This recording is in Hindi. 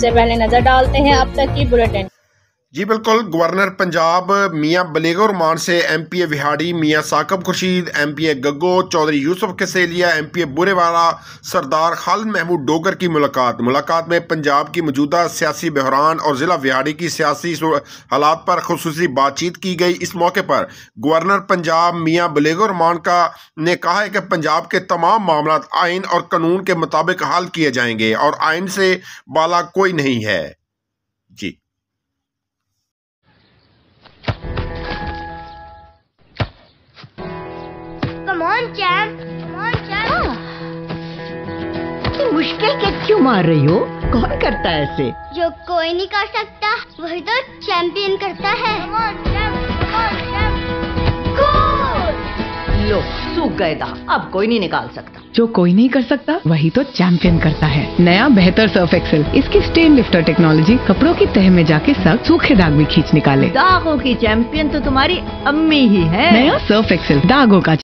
सबसे पहले नजर डालते हैं अब तक की बुलेटिन। जी बिल्कुल, गवर्नर पंजाब मियां बलीगुर रहमान से MPA विहाड़ी मियां साकिब खुर्शीद, MPA गग्गो चौधरी यूसुफ कसेलिया, MPA बुरेवाला सरदार खालिद महमूद डोगर की मुलाकात में पंजाब की मौजूदा सियासी बहरान और ज़िला विहाड़ी की सियासी हालात पर खुसूसी बातचीत की गई। इस मौके पर गवर्नर पंजाब मियां बलीगुर रहमान ने कहा है कि पंजाब के तमाम मामला आइन और कानून के मुताबिक हल किए जाएंगे और आइन से बाला कोई नहीं है। जी मुश्किल के क्यों मार रही हो? कौन करता है ऐसे? जो कोई नहीं कर सकता वही तो चैंपियन करता है। लो सूख गए दाग, अब कोई नहीं निकाल सकता। जो कोई नहीं कर सकता वही तो चैंपियन करता है। नया बेहतर सर्फ एक्सेल, इसकी स्टेन लिफ्टर टेक्नोलॉजी कपड़ों की तह में जाके सख्त सूखे दाग भी खींच निकाले। दागों की चैंपियन तो तुम्हारी अम्मी ही है। नया सर्फ एक्सेल दागों का